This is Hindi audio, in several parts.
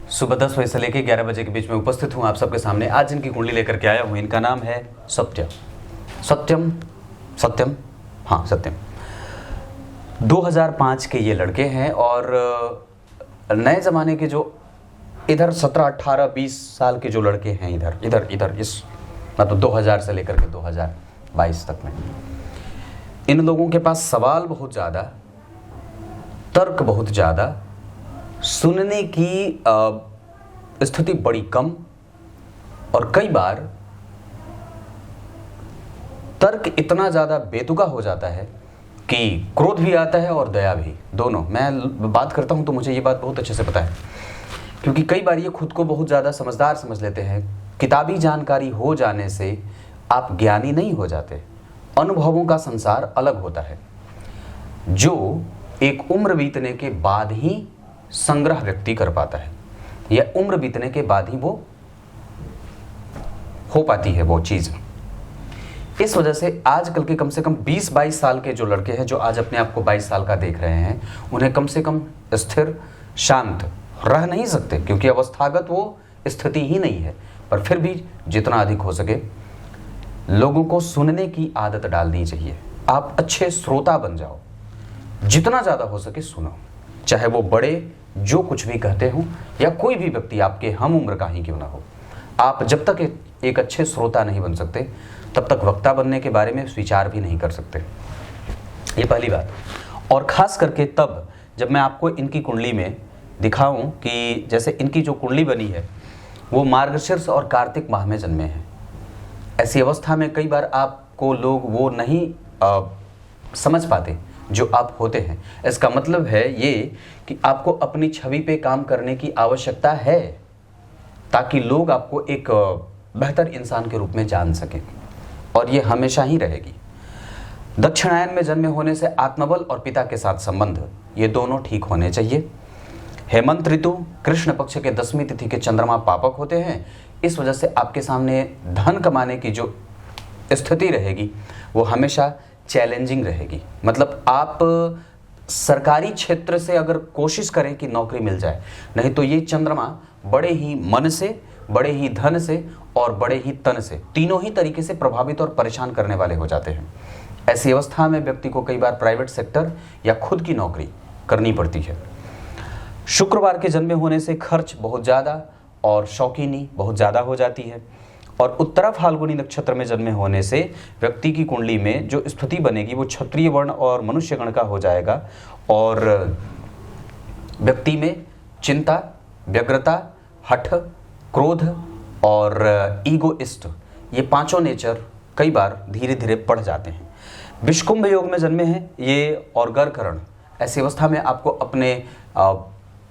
सुबह 10 बजे से लेकर 11 बजे के बीच में उपस्थित हूँ आप सबके सामने। आज इनकी कुंडली लेकर के आया हूँ। इनका नाम है सत्यम। सत्यम सत्यम हाँ सत्यम। 2005 के ये लड़के हैं और नए ज़माने के जो इधर 17, 18, 20 साल के जो लड़के हैं इधर इधर इधर इस मतलब 2000 से लेकर के 2022 तक में, इन लोगों के पास सवाल बहुत ज़्यादा, तर्क बहुत ज़्यादा, सुनने की स्थिति बड़ी कम और कई बार तर्क इतना ज़्यादा बेतुका हो जाता है कि क्रोध भी आता है और दया भी, दोनों। मैं बात करता हूँ तो मुझे ये बात बहुत अच्छे से पता है, क्योंकि कई बार ये खुद को बहुत ज़्यादा समझदार समझ लेते हैं। किताबी जानकारी हो जाने से आप ज्ञानी नहीं हो जाते। अनुभवों का संसार अलग होता है, जो एक उम्र बीतने के बाद ही संग्रह व्यक्ति कर पाता है, या उम्र बीतने के बाद ही वो हो पाती है वो चीज़। इस वजह से आजकल के कम से कम 20-22 साल के जो लड़के हैं, जो आज अपने आप को 22 साल का देख रहे हैं, उन्हें कम से कम स्थिर शांत रह नहीं सकते, क्योंकि अवस्थागत वो स्थिति ही नहीं है। पर फिर भी जितना अधिक हो सके लोगों को सुनने की आदत डालनी चाहिए। आप अच्छे श्रोता बन जाओ, जितना ज़्यादा हो सके सुनो, चाहे वो बड़े जो कुछ भी कहते हो या कोई भी व्यक्ति आपके हम उम्र का ही क्यों ना हो। आप जब तक एक अच्छे श्रोता नहीं बन सकते तब तक वक्ता बनने के बारे में विचार भी नहीं कर सकते। ये पहली बात। और ख़ास करके तब जब मैं आपको इनकी कुंडली में दिखाऊं कि जैसे इनकी जो कुंडली बनी है वो मार्गशीर्ष और कार्तिक माह में जन्मे हैं। ऐसी अवस्था में कई बार आपको लोग वो नहीं समझ पाते जो आप होते हैं। इसका मतलब है ये कि आपको अपनी छवि पे काम करने की आवश्यकता है, ताकि लोग आपको एक बेहतर इंसान के रूप में जान सकें, और ये हमेशा ही रहेगी। दक्षिणायन में जन्मे होने से आत्मबल और पिता के साथ संबंध ये दोनों ठीक होने चाहिए। हेमंत ऋतु कृष्ण पक्ष के 10वीं तिथि के चंद्रमा पापक होते हैं। इस वजह से आपके सामने धन कमाने की जो स्थिति रहेगी वो हमेशा चैलेंजिंग रहेगी। मतलब आप सरकारी क्षेत्र से अगर कोशिश करें कि नौकरी मिल जाए, नहीं तो ये चंद्रमा बड़े ही मन से, बड़े ही धन से और बड़े ही तन से, तीनों ही तरीके से प्रभावित और परेशान करने वाले हो जाते हैं। ऐसी अवस्था में व्यक्ति को कई बार प्राइवेट सेक्टर या खुद की नौकरी करनी पड़ती है। शुक्रवार के जन्मे होने से खर्च बहुत ज़्यादा और शौकीनी बहुत ज़्यादा हो जाती है। और उत्तरा फाल्गुनी नक्षत्र में जन्मे होने से व्यक्ति की कुंडली में जो स्थिति बनेगी वो क्षत्रिय वर्ण और मनुष्य गण का हो जाएगा, और व्यक्ति में चिंता, व्यग्रता, हठ, क्रोध और ईगोइस्ट, ये पांचों नेचर कई बार धीरे धीरे बढ़ जाते हैं। विषकुंभ योग में जन्मे हैं ये और गर्करण। ऐसी अवस्था में आपको अपने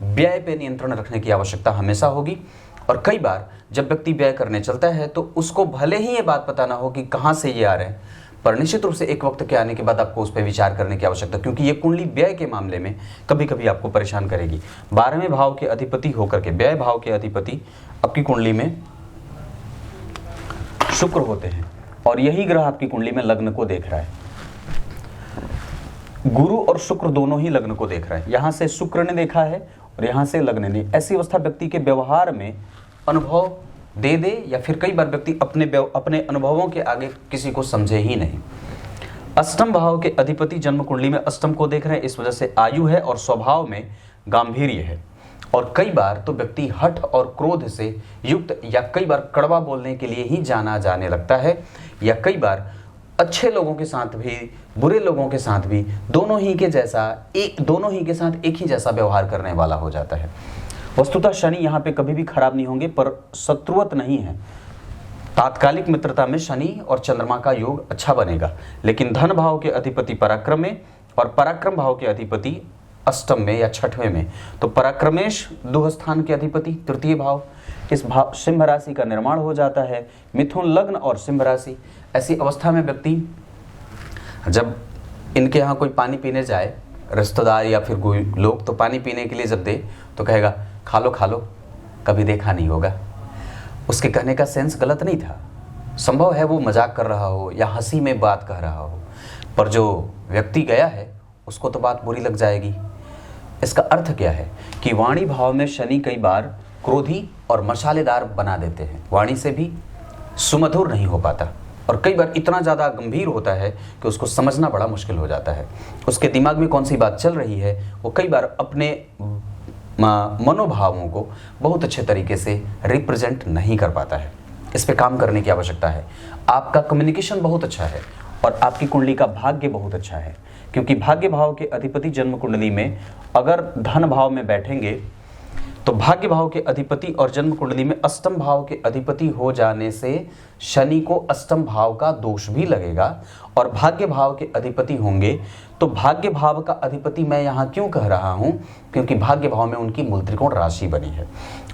व्यय पे नियंत्रण रखने की आवश्यकता हमेशा होगी। और कई बार जब व्यक्ति व्यय करने चलता है तो उसको भले ही ये बात पता ना हो कि कहाँ से ये आ रहे हैं, पर निश्चित रूप से एक वक्त के आने के बाद आपको उस पर विचार करने की आवश्यकता, क्योंकि ये कुंडली व्यय के मामले में कभी कभी आपको परेशान करेगी। 12वें भाव के अधिपति होकर के व्यय भाव के अधिपति आपकी कुंडली में शुक्र होते हैं, और यही ग्रह आपकी कुंडली में लग्न को देख रहा है। गुरु और शुक्र दोनों ही लग्न को देख रहा है। यहाँ से शुक्र ने देखा है और यहाँ से लग्न ने। ऐसी अवस्था व्यक्ति के व्यवहार में अनुभव दे दे, या फिर कई बार व्यक्ति अपने अनुभवों के आगे किसी को समझे ही नहीं। अष्टम भाव के अधिपति जन्म कुंडली में अष्टम को देख रहे हैं। इस वजह से आयु है और स्वभाव में गांभीर्य है, और कई बार तो व्यक्ति हठ और क्रोध से युक्त या कई बार कड़वा बोलने के लिए ही जाना जाने लगता है, या कई बार अच्छे लोगों के साथ भी बुरे लोगों के साथ भी दोनों ही के साथ एक ही जैसा व्यवहार करने वाला हो जाता है। वस्तुतः शनि यहाँ पे कभी भी खराब नहीं होंगे, पर शत्रुवत नहीं है। तात्कालिक मित्रता में शनि और चंद्रमा का योग अच्छा बनेगा, लेकिन धन भाव के अधिपति पराक्रम में और पराक्रम भाव के अधिपति अष्टम में या छठवें में, तो पराक्रमेश दुह स्थान के अधिपति तृतीय भाव, इस भाव सिंह राशि का निर्माण हो जाता है। मिथुन लग्न और सिंह राशि। ऐसी अवस्था में व्यक्ति जब इनके यहाँ कोई पानी पीने जाए, रिश्तेदार या फिर कोई लोग, तो पानी पीने के लिए जब दे तो कहेगा खा लो खा लो, कभी देखा नहीं होगा। उसके कहने का सेंस गलत नहीं था, संभव है वो मजाक कर रहा हो या हंसी में बात कह रहा हो, पर जो व्यक्ति गया है उसको तो बात बुरी लग जाएगी। इसका अर्थ क्या है कि वाणी भाव में शनि कई बार क्रोधी और मसालेदार बना देते हैं। वाणी से भी सुमधुर नहीं हो पाता और कई बार इतना ज़्यादा गंभीर होता है कि उसको समझना बड़ा मुश्किल हो जाता है। उसके दिमाग में कौन सी बात चल रही है वो कई बार अपने मनोभावों को बहुत अच्छे तरीके से रिप्रेजेंट नहीं कर पाता है। इस पे काम करने की आवश्यकता है। आपका कम्युनिकेशन बहुत अच्छा है और आपकी कुंडली का भाग्य बहुत अच्छा है, क्योंकि भाग्य भाव के अधिपति जन्म कुंडली में अगर धन भाव में बैठेंगे तो भाग्य भाव के अधिपति और जन्म कुंडली में अष्टम भाव के अधिपति हो जाने से शनि को अष्टम भाव का दोष भी लगेगा और भाग्य भाव के अधिपति होंगे तो भाग्य भाव का अधिपति मैं यहाँ क्यों कह रहा हूँ, क्योंकि भाग्य भाव में उनकी मूल त्रिकोण राशि बनी है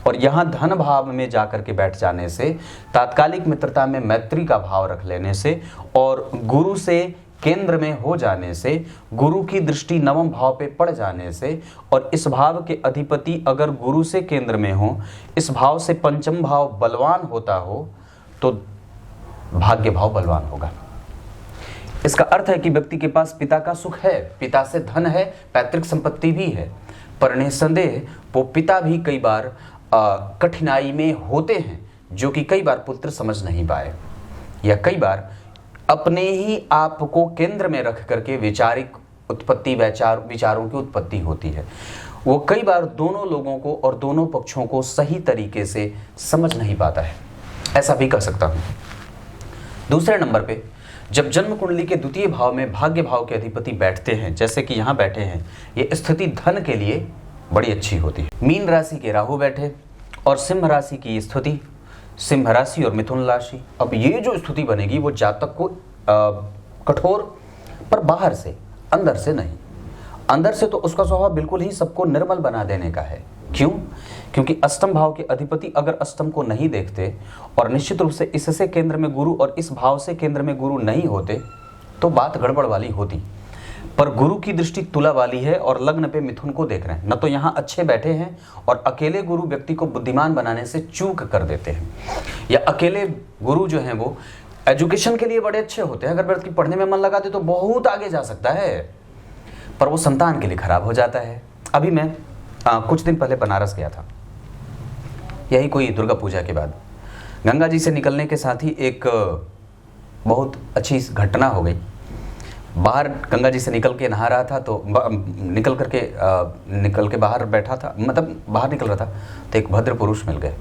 और यहाँ धन भाव में जाकर के बैठ जाने से, तात्कालिक मित्रता में मैत्री का भाव रख लेने से और गुरु से केंद्र में हो जाने से, गुरु की दृष्टि नवम भाव पे पड़ जाने से और इस भाव के अधिपति अगर गुरु से केंद्र में हो, इस भाव से पंचम भाव बलवान होता हो तो भाग्य भाव बलवान होगा। इसका अर्थ है कि व्यक्ति के पास पिता का सुख है, पिता से धन है, पैतृक संपत्ति भी है, पर निसंदेह वो पिता भी कई बार कठिनाई में होते हैं जो कि कई बार पुत्र समझ नहीं पाए या कई बार अपने ही आप को केंद्र में रख करके वैचारिक उत्पत्ति विचारों की उत्पत्ति होती है। वो कई बार दोनों लोगों को और दोनों पक्षों को सही तरीके से समझ नहीं पाता है, ऐसा भी कह सकता हूँ। दूसरे नंबर पे जब जन्म कुंडली के द्वितीय भाव में भाग्य भाव के अधिपति बैठते हैं, जैसे कि यहाँ बैठे हैं, ये स्थिति धन के लिए बड़ी अच्छी होती है। मीन राशि के राहु बैठे और सिंह राशि की स्थिति, सिंह राशि और मिथुन राशि। अब ये जो स्थिति बनेगी वो जातक को कठोर, पर बाहर से, अंदर से नहीं। अंदर से तो उसका स्वभाव बिल्कुल ही सबको निर्मल बना देने का है। क्यों? क्योंकि अष्टम भाव के अधिपति अगर अष्टम को नहीं देखते और निश्चित रूप से इससे केंद्र में गुरु और इस भाव से केंद्र में गुरु नहीं होते तो बात गड़बड़ वाली होती। पर गुरु की दृष्टि तुला वाली है और लग्न पे मिथुन को देख रहे हैं। न तो यहाँ अच्छे बैठे हैं और अकेले गुरु व्यक्ति को बुद्धिमान बनाने से चूक कर देते हैं, या अकेले गुरु जो हैं वो एजुकेशन के लिए बड़े अच्छे होते हैं। अगर व्यक्ति पढ़ने में मन लगाते तो बहुत आगे जा सकता है, पर वो संतान के लिए खराब हो जाता है। अभी मैं कुछ दिन पहले बनारस गया था, यही कोई दुर्गा पूजा के बाद। गंगा जी से निकलने के साथ ही एक बहुत अच्छी घटना हो गई। बाहर गंगा जी से निकल के नहा रहा था तो निकल के बाहर बैठा था, मतलब बाहर निकल रहा था तो एक भद्र पुरुष मिल गए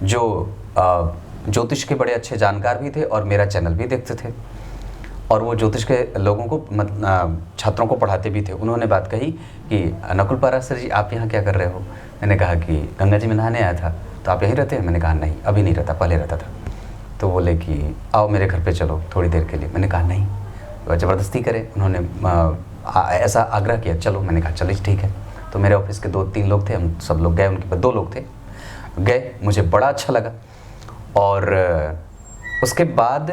जो ज्योतिष के बड़े अच्छे जानकार भी थे और मेरा चैनल भी देखते थे और वो ज्योतिष के लोगों को छात्रों को पढ़ाते भी थे। उन्होंने बात कही कि नकुल पाराशर जी आप यहाँ क्या कर रहे हो? मैंने कहा कि गंगा जी में नहाने आया था। तो आप यहीं रहते हैं? मैंने कहा नहीं, अभी नहीं रहता, पहले रहता था। तो बोले कि आओ मेरे घर पे चलो थोड़ी देर के लिए। मैंने कहा नहीं, ज़बरदस्ती करे। उन्होंने ऐसा आग्रह किया, चलो। मैंने कहा चलिए ठीक है। तो मेरे ऑफिस के 2-3 लोग थे, हम सब लोग गए, उनके 2 लोग थे, गए। मुझे बड़ा अच्छा लगा और उसके बाद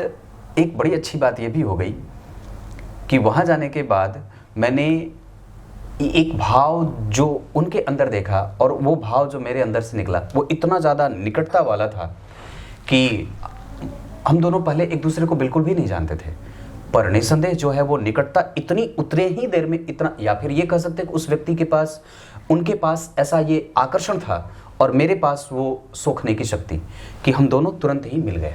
एक बड़ी अच्छी बात ये भी हो गई कि वहाँ जाने के बाद मैंने एक भाव जो उनके अंदर देखा और वो भाव जो मेरे अंदर से निकला वो इतना ज़्यादा निकटता वाला था कि हम दोनों पहले एक दूसरे को बिल्कुल भी नहीं जानते थे, पर निसंदेह जो है वो निकटता इतनी उतने ही देर में इतना, या फिर ये कह सकते हैं कि उस व्यक्ति के पास, उनके पास ऐसा ये आकर्षण था और मेरे पास वो सोखने की शक्ति कि हम दोनों तुरंत ही मिल गए।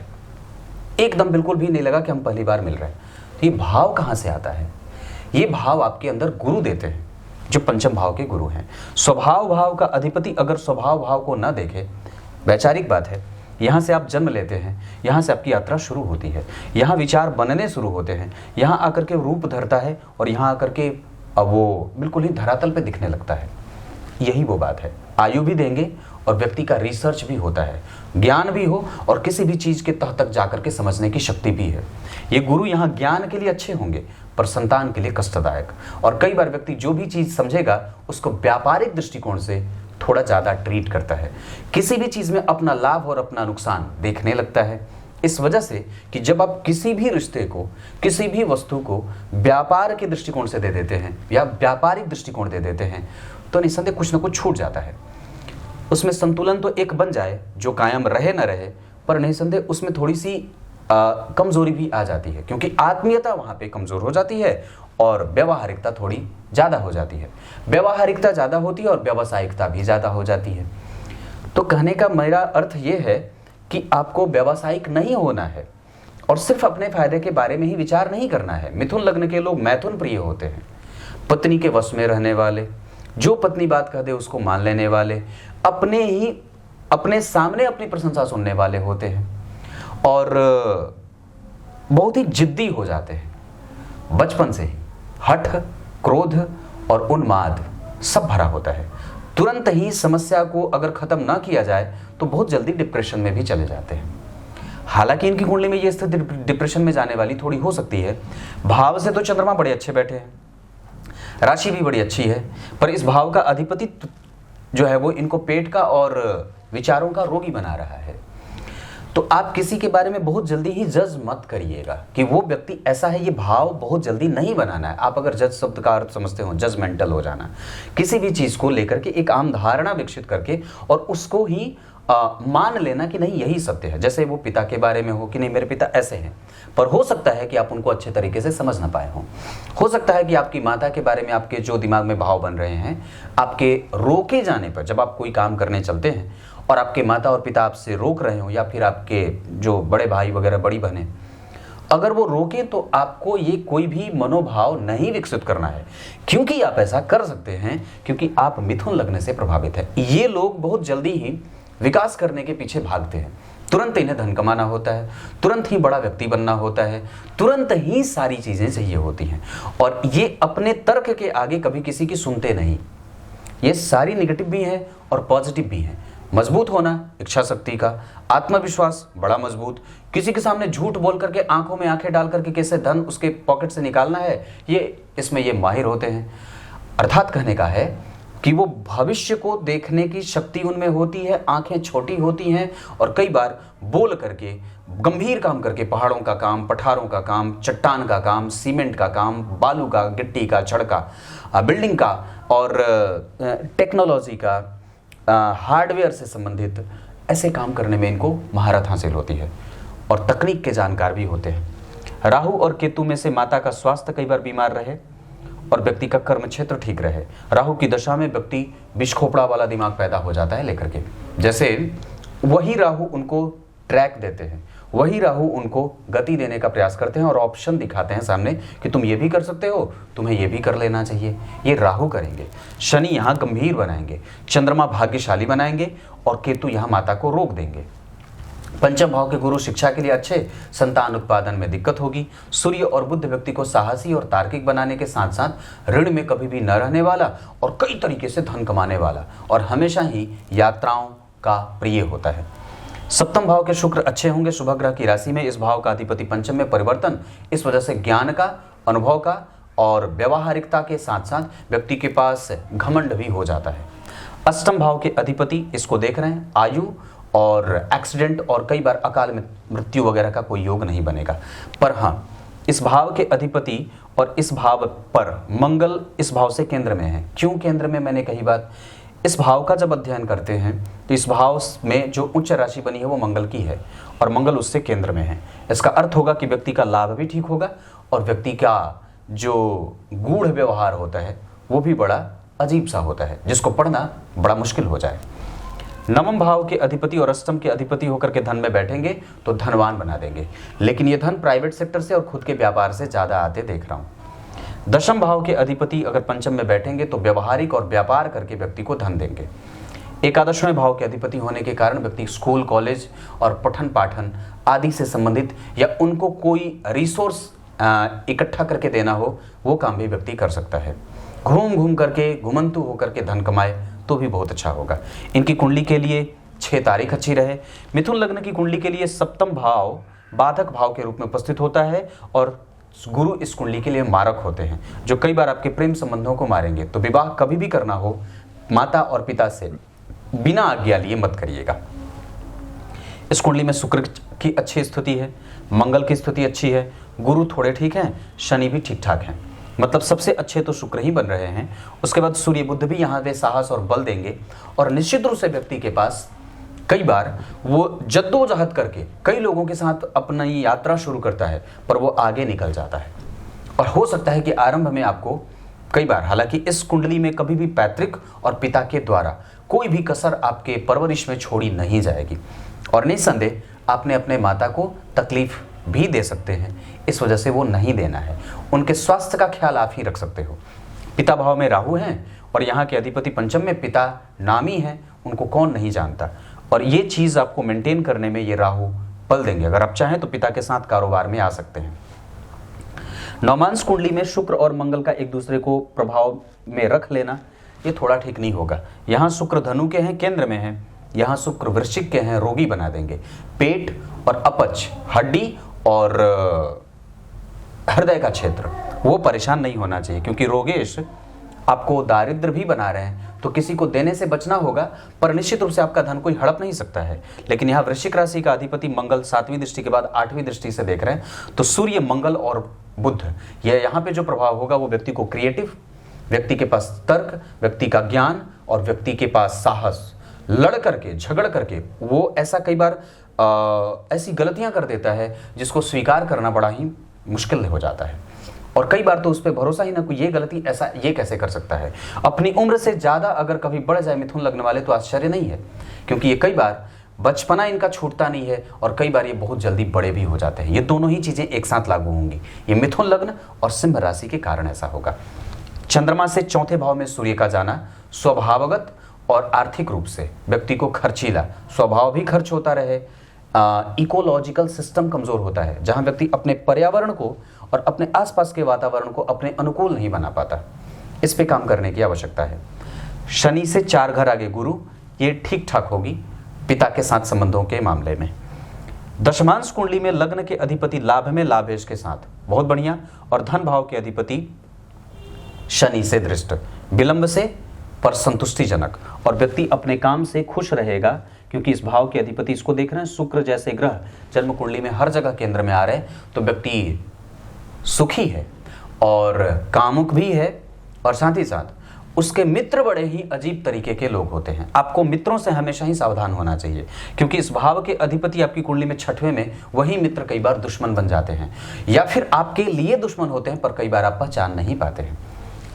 एकदम बिल्कुल भी नहीं लगा कि हम पहली बार मिल रहे हैं। ये भाव कहाँ से आता है? ये भाव आपके अंदर गुरु देते हैं जो पंचम भाव के गुरु हैं। स्वभाव भाव का अधिपति अगर स्वभाव भाव को ना देखे, वैचारिक बात है, यहाँ से आप जन्म लेते हैं, यहाँ से आपकी यात्रा शुरू होती है, यहाँ विचार बनने शुरू होते हैं, यहाँ आकर के रूप धरता है और यहाँ आकर के वो बिल्कुल ही धरातल पे दिखने लगता है। यही वो बात है। आयु भी देंगे और व्यक्ति का रिसर्च भी होता है, ज्ञान भी हो और किसी भी चीज़ के तह तक जाकर के समझने की शक्ति भी है। ये गुरु यहाँ ज्ञान के लिए अच्छे होंगे पर संतान के लिए कष्टदायक। और कई बार व्यक्ति जो भी चीज़ समझेगा उसको व्यापारिक दृष्टिकोण से थोड़ा ज़्यादा ट्रीट करता है, किसी भी चीज़ में अपना लाभ और अपना नुकसान देखने लगता है। इस वजह से कि जब आप किसी भी रिश्ते को, किसी भी वस्तु को व्यापार के दृष्टिकोण से दे देते हैं या व्यापारिक दृष्टिकोण दे देते हैं तो निसंदेह कुछ ना कुछ छूट जाता है। उसमें संतुलन तो एक बन जाए जो कायम रहे न रहे, पर निसंदेह उसमें थोड़ी सी कमजोरी भी आ जाती है, क्योंकि आत्मीयता वहाँ पे कमजोर हो जाती है और व्यवहारिकता थोड़ी ज़्यादा हो जाती है। व्यवहारिकता ज़्यादा होती है और व्यावसायिकता भी ज़्यादा हो जाती है। तो कहने का मेरा अर्थ ये है कि आपको व्यावसायिक नहीं होना है और सिर्फ अपने फायदे के बारे में ही विचार नहीं करना है। मिथुन लग्न के लोग मैथुन प्रिय होते हैं, पत्नी के वश में रहने वाले, जो पत्नी बात कह दे उसको मान लेने वाले, अपने सामने अपनी प्रशंसा सुनने वाले होते हैं और बहुत ही जिद्दी हो जाते हैं। बचपन से ही हठ, क्रोध और उन्माद सब भरा होता है। तुरंत ही समस्या को अगर खत्म ना किया जाए तो बहुत जल्दी डिप्रेशन में भी चले जाते हैं। हालांकि इनकी कुंडली में ये स्थिति डिप्रेशन में जाने वाली थोड़ी हो सकती है। भाव से तो चंद्रमा बड़े अच्छे बैठे हैं, राशि भी बड़ी अच्छी है, पर इस भाव का अधिपति जो है वो इनको पेट का और विचारों का रोगी बना रहा है। तो आप किसी के बारे में बहुत जल्दी ही जज मत करिएगा कि वो व्यक्ति ऐसा है। ये भाव बहुत जल्दी नहीं बनाना है। आप अगर जज शब्द का अर्थ समझते हो, जजमेंटल हो जाना, किसी भी चीज को लेकर के एक आम धारणा विकसित करके और उसको ही मान लेना कि नहीं यही सत्य है। जैसे वो पिता के बारे में हो कि नहीं मेरे पिता ऐसे हैं, पर हो सकता है कि आप उनको अच्छे तरीके से समझ ना पाए हो सकता है कि आपकी माता के बारे में आपके जो दिमाग में भाव बन रहे हैं, आपके रोके जाने पर, जब आप कोई काम करने चलते हैं और आपके माता और पिता आपसे रोक रहे हो, या फिर आपके जो बड़े भाई वगैरह बड़ी बहनें अगर वो रोके, तो आपको ये कोई भी मनोभाव नहीं विकसित करना है। क्योंकि आप ऐसा कर सकते हैं क्योंकि आप मिथुन लग्न से प्रभावित है। ये लोग बहुत जल्दी ही विकास करने के पीछे भागते हैं। तुरंत इन्हें धन कमाना होता है, तुरंत ही बड़ा व्यक्ति बनना होता है, तुरंत ही सारी चीजें चाहिए होती हैं और ये अपने तर्क के आगे कभी किसी की सुनते नहीं। ये सारी निगेटिव भी हैं और पॉजिटिव भी हैं। मजबूत होना, इच्छा शक्ति का, आत्मविश्वास बड़ा मजबूत, किसी के सामने झूठ बोल करके आंखों में आंखें डाल करके कैसे धन उसके पॉकेट से निकालना है, इसमें ये माहिर होते हैं। अर्थात कहने का है कि वो भविष्य को देखने की शक्ति उनमें होती है, आंखें छोटी होती हैं और कई बार बोल करके, गंभीर काम करके, पहाड़ों का काम, पठारों का काम, चट्टान का काम, सीमेंट का काम, बालू का, गिट्टी का, छड़ का, बिल्डिंग का और टेक्नोलॉजी का, हार्डवेयर से संबंधित ऐसे काम करने में इनको महारत हासिल होती है और तकनीक के जानकार भी होते हैं। राहु और केतु में से माता का स्वास्थ्य कई बार बीमार रहे और व्यक्ति का कर्म क्षेत्र ठीक रहे। राहु की दशा में व्यक्ति विष खोपड़ा वाला दिमाग पैदा हो जाता है लेकर के। जैसे वही राहु उनको ट्रैक देते हैं, वही राहु उनको गति देने का प्रयास करते हैं और ऑप्शन दिखाते हैं सामने कि तुम ये भी कर सकते हो, तुम्हें ये भी कर लेना चाहिए। ये राहु करेंगे। शनि यहाँ गंभीर बनाएंगे, चंद्रमा भाग्यशाली बनाएंगे और केतु यहाँ माता को रोक देंगे। पंचम भाव के गुरु शिक्षा के लिए अच्छे, संतान उत्पादन में दिक्कत होगी। सूर्य और बुध व्यक्ति को साहसी और तार्किक बनाने के साथ साथ ऋण में कभी भी न रहने वाला और कई तरीके से धन कमाने वाला और हमेशा ही यात्राओं का प्रिय होता है। सप्तम भाव के शुक्र अच्छे होंगे शुभ ग्रह की राशि में। इस भाव का अधिपति पंचम में परिवर्तन, इस वजह से ज्ञान का, अनुभव का और व्यवहारिकता के साथ साथ व्यक्ति के पास घमंड भी हो जाता है। अष्टम भाव के अधिपति इसको देख रहे हैं, आयु और एक्सीडेंट और कई बार अकाल मृत्यु वगैरह का कोई योग नहीं बनेगा। पर हाँ, इस भाव के अधिपति और इस भाव पर मंगल इस भाव से केंद्र में है। क्यों केंद्र में, मैंने कही बात, इस भाव का जब अध्ययन करते हैं तो इस भाव में जो उच्च राशि बनी है वो मंगल की है और मंगल उससे केंद्र में है। इसका अर्थ होगा कि व्यक्ति का लाभ भी ठीक होगा और व्यक्ति का जो गूढ़ व्यवहार होता है वो भी बड़ा अजीब सा होता है, जिसको पढ़ना बड़ा मुश्किल हो जाए। नवम भाव के अधिपति और अष्टम के अधिपति होकर के धन में बैठेंगे तो धनवान बना देंगे, लेकिन ये धन प्राइवेट सेक्टर से और खुद के व्यापार से ज्यादा आते देख रहा हूं। दशम भाव के अधिपति अगर पंचम में बैठेंगे तो व्यवहारिक और व्यापार करके व्यक्ति को धन देंगे। एकादशवें भाव के अधिपति होने के कारण व्यक्ति स्कूल, कॉलेज और पठन पाठन आदि से संबंधित या उनको कोई रिसोर्स इकट्ठा करके देना हो वो काम भी व्यक्ति कर सकता है। घूम घूम करके, घुमंतु होकर के धन कमाए तो भी बहुत अच्छा होगा। इनकी कुंडली के लिए 6 तारीख अच्छी रहे। मिथुन लग्न की कुंडली के लिए सप्तम भाव बाधक भाव के रूप में उपस्थित होता है और गुरु इस कुंडली के लिए मारक होते हैं, जो कई बार आपके प्रेम संबंधों को मारेंगे। तो विवाह कभी भी करना हो माता और पिता से बिना आज्ञा लिए मत करिएगा। इस कुंडली में शुक्र की अच्छी स्थिति है, मंगल की स्थिति अच्छी है, गुरु थोड़े ठीक हैं, शनि भी ठीक ठाक हैं, मतलब सबसे अच्छे तो शुक्र ही बन रहे हैं। उसके बाद सूर्य बुध भी यहाँ पे साहस और बल देंगे और निश्चित रूप से व्यक्ति के पास कई बार वो जद्दोजहद करके कई लोगों के साथ अपनी यात्रा शुरू करता है, पर वो आगे निकल जाता है और हो सकता है कि आरंभ में आपको कई बार, हालांकि इस कुंडली में कभी भी पैतृक और पिता के द्वारा कोई भी कसर आपके परवरिश में छोड़ी नहीं जाएगी और निस्संदेह आपने अपने माता को तकलीफ भी दे सकते हैं, इस वजह से वो नहीं देना है। उनके स्वास्थ्य का ख्याल आप ही रख सकते हो। पिता भाव में राहु हैं और यहाँ के अधिपति पंचम में पिता नामी हैं, उनको कौन नहीं जानता, और ये चीज़ आपको मेंटेन करने में ये राहु बल देंगे। अगर आप चाहें तो पिता के साथ कारोबार में आ सकते हैं। नवमांश कुंडली में शुक्र और मंगल का एक दूसरे को प्रभाव में रख लेना ये थोड़ा ठीक नहीं होगा। यहाँ शुक्र धनु के हैं, केंद्र में हैं, यहाँ शुक्र वृश्चिक के हैं, रोगी बना देंगे। पेट और अपच, हड्डी और हृदय का क्षेत्र वो परेशान नहीं होना चाहिए, क्योंकि रोगेश आपको दारिद्र भी बना रहे हैं, तो किसी को देने से बचना होगा, पर निश्चित रूप से आपका धन कोई हड़प नहीं सकता है। लेकिन यहाँ वृश्चिक राशि का अधिपति मंगल 7वीं दृष्टि के बाद 8वीं दृष्टि से देख रहे हैं, तो सूर्य, मंगल और बुध, यह यहाँ पे जो प्रभाव होगा वो व्यक्ति को क्रिएटिव, व्यक्ति के पास तर्क, व्यक्ति का ज्ञान और व्यक्ति के पास साहस, लड़ करके झगड़ करके वो ऐसा कई बार ऐसी गलतियां कर देता है जिसको स्वीकार करना बड़ा ही मुश्किल हो जाता है, और कई बार तो उस पर भरोसा ही ना, कोई ये गलती ऐसा ये कैसे कर सकता है। अपनी उम्र से ज़्यादा अगर कभी बढ़ जाए मिथुन लग्न वाले तो आश्चर्य नहीं है, क्योंकि ये कई बार बचपना इनका छूटता नहीं है और कई बार ये बहुत जल्दी बड़े भी हो जाते हैं। ये दोनों ही चीज़ें एक साथ लागू होंगी, ये मिथुन लग्न और सिंह राशि के कारण ऐसा होगा। चंद्रमा से चौथे भाव में सूर्य का जाना स्वभावगत और आर्थिक रूप से व्यक्ति को खर्चीला, स्वभाव भी खर्च होता रहे, इकोलॉजिकल सिस्टम कमजोर होता है, जहां व्यक्ति अपने पर्यावरण को और अपने आसपास के वातावरण को अपने अनुकूल नहीं बना पाता। इस पे काम करने की आवश्यकता है। शनि से 4 घर आगे गुरु, ये ठीक ठाक होगी पिता के साथ संबंधों के मामले में। दशमांश कुंडली में लग्न के अधिपति लाभ में लाभेश के साथ बहुत बढ़िया, और धन भाव के अधिपति शनि से दृष्ट, विलंब से पर संतुष्टिजनक, और व्यक्ति अपने काम से खुश रहेगा, क्योंकि इस भाव के अधिपति इसको देख रहे हैं, शुक्र जैसे ग्रह जन्म कुंडली में हर जगह केंद्र में आ रहे हैं, तो व्यक्ति सुखी है और कामुक भी है, और साथ ही साथ उसके मित्र बड़े ही अजीब तरीके के लोग होते हैं। आपको मित्रों से हमेशा ही सावधान होना चाहिए, क्योंकि इस भाव के अधिपति आपकी कुंडली में 6वें में, वही मित्र कई बार दुश्मन बन जाते हैं, या फिर आपके लिए दुश्मन होते हैं पर कई बार आप पहचान नहीं पाते हैं।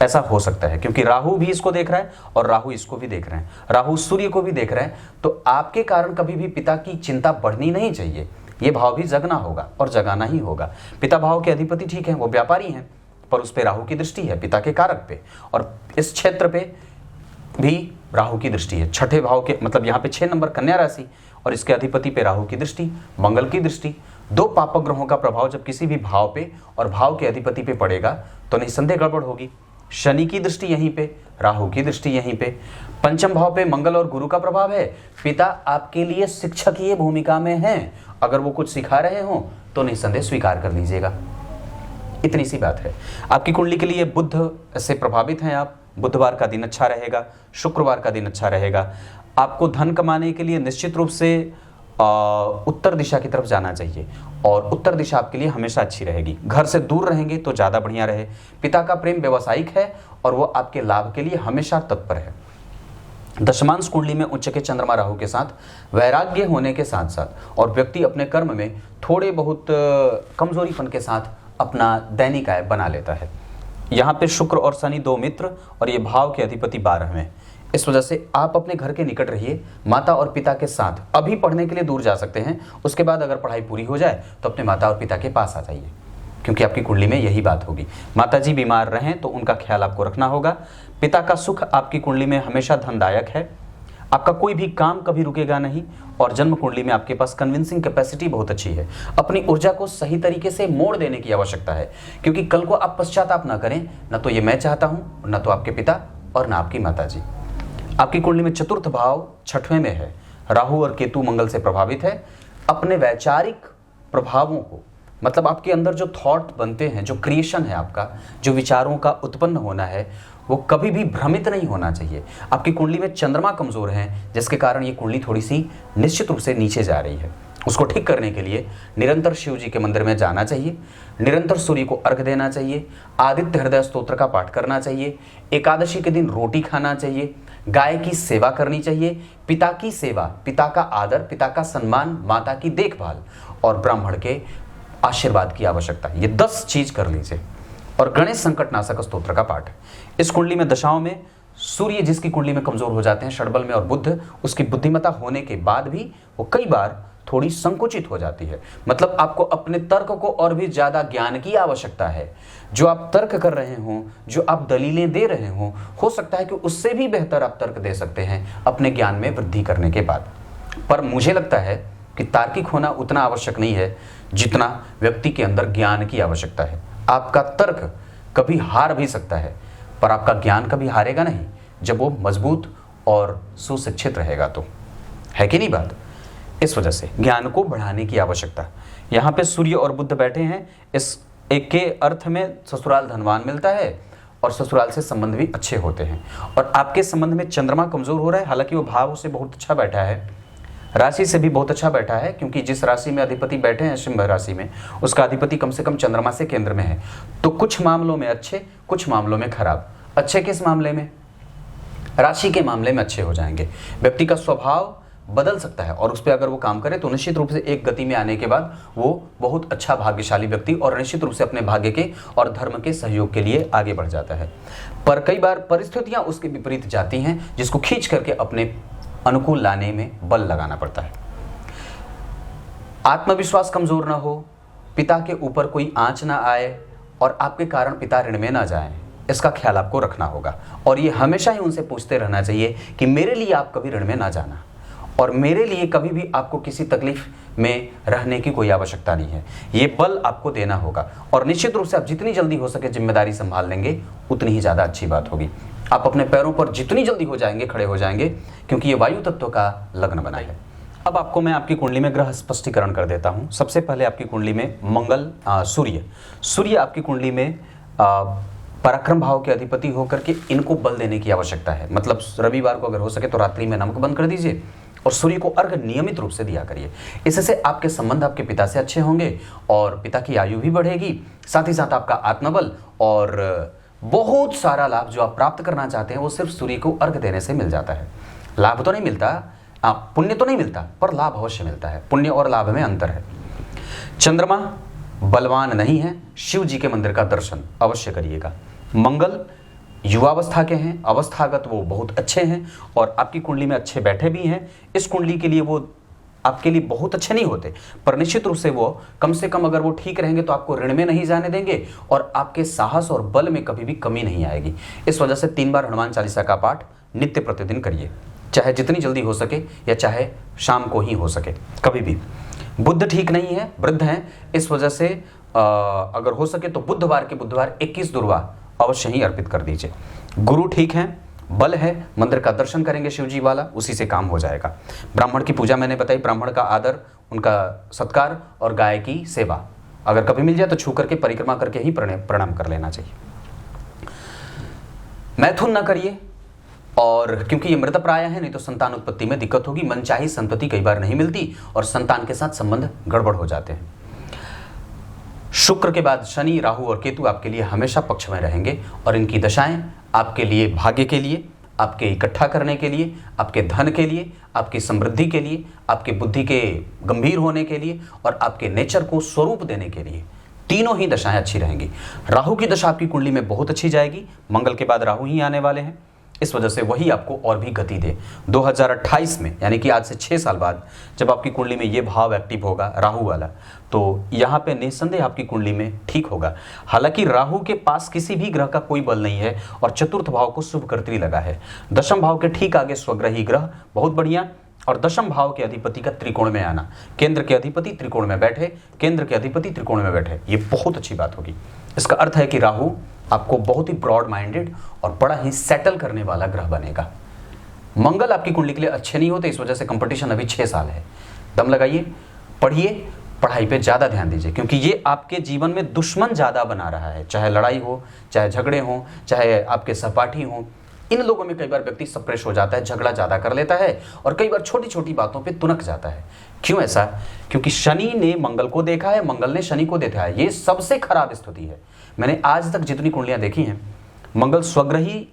ऐसा हो सकता है क्योंकि राहु भी इसको देख रहा है और राहु इसको भी देख रहे हैं, राहु सूर्य को भी देख रहे हैं, तो आपके कारण कभी भी पिता की चिंता बढ़नी नहीं चाहिए। ये भाव भी जगना होगा और जगाना ही होगा। पिता भाव के अधिपति ठीक है, वो व्यापारी हैं, पर उस पे राहु की दृष्टि है पिता के कारक पे, और इस क्षेत्र पे भी राहु की दृष्टि है। 6ठे भाव के मतलब यहाँ पे 6 नंबर कन्या राशि और इसके अधिपति पे राहु की दृष्टि, मंगल की दृष्टि। 2 पापक ग्रहों का प्रभाव जब किसी भी भाव पे और भाव के अधिपति पे पड़ेगा तो निस्संदेह गड़बड़ होगी। शनि की दृष्टि यहीं पे, राहु की दृष्टि यहीं पे, पंचम भाव पे मंगल और गुरु का प्रभाव है। पिता आपके लिए शिक्षकीय भूमिका में हैं, अगर वो कुछ सिखा रहे हो तो निस्संदेह स्वीकार कर लीजिएगा, इतनी सी बात है। आपकी कुंडली के लिए बुध से प्रभावित हैं आप, बुधवार का दिन अच्छा रहेगा, शुक्रवार का दिन अच्छा रहेगा। आपको धन कमाने के लिए निश्चित रूप से उत्तर दिशा की तरफ जाना चाहिए, और उत्तर दिशा आपके लिए हमेशा अच्छी रहेगी। घर से दूर रहेंगे तो ज़्यादा बढ़िया रहे। पिता का प्रेम व्यवसायिक है और वो आपके लाभ के लिए हमेशा तत्पर है। दशमांश कुंडली में उच्च के चंद्रमा राहु के साथ वैराग्य होने के साथ साथ और व्यक्ति अपने कर्म में थोड़े बहुत कमजोरीपन के साथ अपना दैनिक आय बना लेता है। यहाँ पे शुक्र और शनि 2 मित्र और ये भाव के अधिपति 12वें, इस वजह से आप अपने घर के निकट रहिए, माता और पिता के साथ। अभी पढ़ने के लिए दूर जा सकते हैं, उसके बाद अगर पढ़ाई पूरी हो जाए तो अपने माता और पिता के पास आ जाइए, क्योंकि आपकी कुंडली में यही बात होगी। माताजी बीमार रहें तो उनका ख्याल आपको रखना होगा। पिता का सुख आपकी कुंडली में हमेशा धनदायक है, आपका कोई भी काम कभी रुकेगा नहीं, और जन्म कुंडली में आपके पास कन्विंसिंग कैपेसिटी बहुत अच्छी है। अपनी ऊर्जा को सही तरीके से मोड़ देने की आवश्यकता है, क्योंकि कल को आप पश्चाताप ना करें, न तो ये मैं चाहता हूँ, न तो आपके पिता और न आपकी माताजी। आपकी कुंडली में चतुर्थ भाव 6वें में है, राहु और केतु मंगल से प्रभावित है। अपने वैचारिक प्रभावों को, मतलब आपके अंदर जो थॉट बनते हैं, जो क्रिएशन है आपका, जो विचारों का उत्पन्न होना है, वो कभी भी भ्रमित नहीं होना चाहिए। आपकी कुंडली में चंद्रमा कमजोर है, जिसके कारण ये कुंडली थोड़ी सी निश्चित रूप से नीचे जा रही है। उसको ठीक करने के लिए निरंतर शिव जी के मंदिर में जाना चाहिए, निरंतर सूर्य को अर्घ देना चाहिए, आदित्य हृदय स्तोत्र का पाठ करना चाहिए, एकादशी के दिन रोटी खाना चाहिए, गाय की सेवा करनी चाहिए, पिता की सेवा, पिता का आदर, पिता का सम्मान, माता की देखभाल और ब्राह्मण के आशीर्वाद की आवश्यकता है। ये 10 चीज कर लीजिए, और गणेश संकटनाशक स्तोत्र का पाठ। इस कुंडली में दशाओं में सूर्य जिसकी कुंडली में कमजोर हो जाते हैं षडबल में, और बुध उसकी बुद्धिमत्ता होने के बाद भी वो कई बार थोड़ी संकुचित हो जाती है। मतलब आपको अपने तर्क को और भी ज्यादा ज्ञान की आवश्यकता है। जो आप तर्क कर रहे हो, जो आप दलीलें दे रहे हो सकता है कि उससे भी बेहतर आप तर्क दे सकते हैं अपने ज्ञान में वृद्धि करने के बाद। पर मुझे लगता है कि तार्किक होना उतना आवश्यक नहीं है जितना व्यक्ति के अंदर ज्ञान की आवश्यकता है। आपका तर्क कभी हार भी सकता है, पर आपका ज्ञान कभी हारेगा नहीं जब वो मजबूत और सुशिक्षित रहेगा तो, है कि नहीं बात। इस वजह से ज्ञान को बढ़ाने की आवश्यकता। यहाँ पे सूर्य और बुध बैठे हैं, इस एक के अर्थ में ससुराल धनवान मिलता है और ससुराल से संबंध भी अच्छे होते हैं। और आपके संबंध में चंद्रमा कमजोर हो रहा है, हालांकि वो भाव से बहुत अच्छा बैठा है, राशि से भी बहुत अच्छा बैठा है, क्योंकि जिस राशि में अधिपति बैठे हैं सिंह राशि में, उसका अधिपति कम से कम चंद्रमा से केंद्र में है। तो कुछ मामलों में अच्छे, कुछ मामलों में खराब। अच्छे किस मामले में? राशि के मामले में अच्छे हो जाएंगे। व्यक्ति का स्वभाव बदल सकता है और उस पर अगर वो काम करे तो निश्चित रूप से एक गति में आने के बाद वो बहुत अच्छा भाग्यशाली व्यक्ति और निश्चित रूप से अपने भाग्य के और धर्म के सहयोग के लिए आगे बढ़ जाता है। पर कई बार परिस्थितियां उसके विपरीत जाती हैं, जिसको खींच करके अपने अनुकूल लाने में बल लगाना पड़ता है। आत्मविश्वास कमजोर ना हो, पिता के ऊपर कोई आंच ना आए और आपके कारण पिता ऋण में ना जाए, इसका ख्याल आपको रखना होगा। और ये हमेशा ही उनसे पूछते रहना चाहिए कि मेरे लिए आप कभी ऋण में ना जाना, और मेरे लिए कभी भी आपको किसी तकलीफ में रहने की कोई आवश्यकता नहीं है। ये बल आपको देना होगा और निश्चित रूप से आप जितनी जल्दी हो सके जिम्मेदारी संभाल लेंगे उतनी ही ज़्यादा अच्छी बात होगी। आप अपने पैरों पर जितनी जल्दी हो जाएंगे, खड़े हो जाएंगे, क्योंकि ये वायु तत्व का लग्न बना है। अब आपको मैं आपकी कुंडली में ग्रह स्पष्टीकरण कर देता हूँ। सबसे पहले आपकी कुंडली में मंगल, सूर्य आपकी कुंडली में पराक्रम भाव के अधिपति होकर के इनको बल देने की आवश्यकता है। मतलब रविवार को अगर हो सके तो रात्रि में नमक बंद कर दीजिए और सूर्य को अर्घ नियमित रूप से दिया करिए। इससे आपके संबंध आपके पिता से अच्छे होंगे और पिता की आयु भी बढ़ेगी, साथ ही साथ आपका आत्मबल और बहुत सारा लाभ जो आप प्राप्त करना चाहते हैं वो सिर्फ सूर्य को अर्घ देने से मिल जाता है। लाभ तो नहीं मिलता, पुण्य तो नहीं मिलता, पर लाभ अवश्य मिलता है। पुण्य और लाभ में अंतर है। चंद्रमा बलवान नहीं है, शिव जी के मंदिर का दर्शन अवश्य करिएगा। मंगल युवावस्था के हैं, अवस्थागत वो बहुत अच्छे हैं और आपकी कुंडली में अच्छे बैठे भी हैं। इस कुंडली के लिए वो आपके लिए बहुत अच्छे नहीं होते, पर निश्चित रूप से वो कम से कम अगर वो ठीक रहेंगे तो आपको ऋण में नहीं जाने देंगे और आपके साहस और बल में कभी भी कमी नहीं आएगी। इस वजह से 3 बार हनुमान चालीसा का पाठ नित्य प्रतिदिन करिए, चाहे जितनी जल्दी हो सके या चाहे शाम को ही हो सके, कभी भी। बुध ठीक नहीं है, वृद्ध हैं, इस वजह से अगर हो सके तो बुधवार 21 दुर्वा अवश्य ही अर्पित कर दीजिए। गुरु ठीक हैं, बल है, मंदिर का दर्शन करेंगे शिव जी वाला, उसी से काम हो जाएगा। ब्राह्मण की पूजा मैंने बताई, ब्राह्मण का आदर, उनका सत्कार और गाय की सेवा अगर कभी मिल जाए तो छू करके परिक्रमा करके ही प्रणाम कर लेना चाहिए। मैथुन ना करिए, और क्योंकि ये मृत प्राय है, नहीं तो संतान उत्पत्ति में दिक्कत होगी। मनचाही संतति कई बार नहीं मिलती और संतान के साथ संबंध गड़बड़ हो जाते हैं। शुक्र के बाद शनि, राहु और केतु आपके लिए हमेशा पक्ष में रहेंगे और इनकी दशाएं आपके लिए भाग्य के लिए, आपके इकट्ठा करने के लिए, आपके धन के लिए, आपकी समृद्धि के लिए, आपके बुद्धि के गंभीर होने के लिए और आपके नेचर को स्वरूप देने के लिए, तीनों ही दशाएं अच्छी रहेंगी। राहु की दशा आपकी कुंडली में बहुत अच्छी जाएगी, मंगल के बाद राहु ही आने वाले हैं, इस वजह से वही आपको और भी गति दे। 2028 में यानी कि आज से 6 साल बाद जब आपकी कुंडली में ये भाव एक्टिव होगा राहु वाला, तो यहाँ पे निस्संदेह आपकी कुंडली में ठीक होगा। हालांकि राहु के पास किसी भी ग्रह का कोई बल नहीं है और चतुर्थ भाव को शुभ करती लगा है। दशम भाव के ठीक आगे स्वग्रही ग्रह बहुत बढ़िया, और दशम भाव के अधिपति का त्रिकोण में आना, केंद्र के अधिपति त्रिकोण में बैठे, केंद्र के अधिपति त्रिकोण में बैठे, ये बहुत अच्छी बात होगी। इसका अर्थ है कि राहु आपको बहुत ही ब्रॉड माइंडेड और बड़ा ही सेटल करने वाला ग्रह बनेगा। मंगल आपकी कुंडली के लिए अच्छे नहीं होते, इस वजह से कंपटीशन अभी 6 साल है। दम लगाइए, पढ़िए, पढ़ाई पे ज़्यादा ध्यान दीजिए, क्योंकि ये आपके जीवन में दुश्मन ज़्यादा बना रहा है। चाहे लड़ाई हो, चाहे झगड़े हों, चाहे आपके सहपाठी हों, इन लोगों में कई बार व्यक्ति सप्रेश हो जाता है, झगड़ा ज़्यादा कर लेता है और कई बार छोटी छोटी बातों पे तुनक जाता है। क्यों ऐसा? क्योंकि शनि ने मंगल को देखा है, मंगल ने शनि को देखा है। ये सबसे खराब स्थिति है। मैंने आज तक जितनी कुंडलियां देखी हैं, मंगल स्वग्रही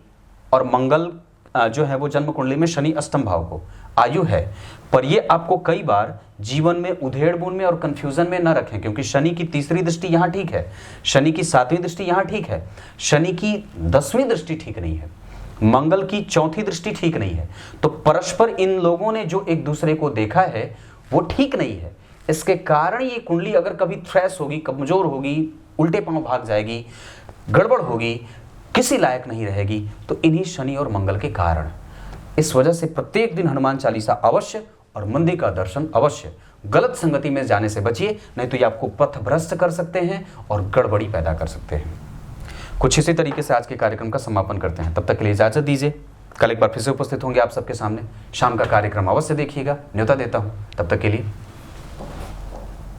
और मंगल जो है वो जन्म कुंडली में शनि अष्टम भाव को, आयु है, पर ये आपको कई बार जीवन में उधेड़-बुन में और कंफ्यूजन में न रखें, क्योंकि शनि की तीसरी दृष्टि यहाँ ठीक है, शनि की सातवीं दृष्टि यहाँ ठीक है, शनि की 10वीं दृष्टि ठीक नहीं है, मंगल की चौथी दृष्टि ठीक नहीं है। तो परस्पर इन लोगों ने जो एक दूसरे को देखा है वो ठीक नहीं है। इसके कारण ये कुंडली अगर कभी थ्रेस होगी, कमजोर होगी, उल्टे पांव भाग जाएगी, गड़बड़ होगी, किसी लायक नहीं रहेगी, तो इन्हीं शनि और मंगल के कारण। इस वजह से प्रत्येक दिन हनुमान चालीसा अवश्य और मंदिर का दर्शन अवश्य। गलत संगति में जाने से बचिए, नहीं तो ये आपको पथभ्रष्ट कर सकते हैं और गड़बड़ी पैदा कर सकते हैं। कुछ इसी तरीके से आज के कार्यक्रम का समापन करते हैं। तब तक के लिए इजाजत दीजिए। कल एक बार फिर से उपस्थित होंगे आप सबके सामने। शाम का कार्यक्रम अवश्य देखिएगा, न्योता देता हूं। तब तक के लिए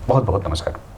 बहुत बहुत नमस्कार।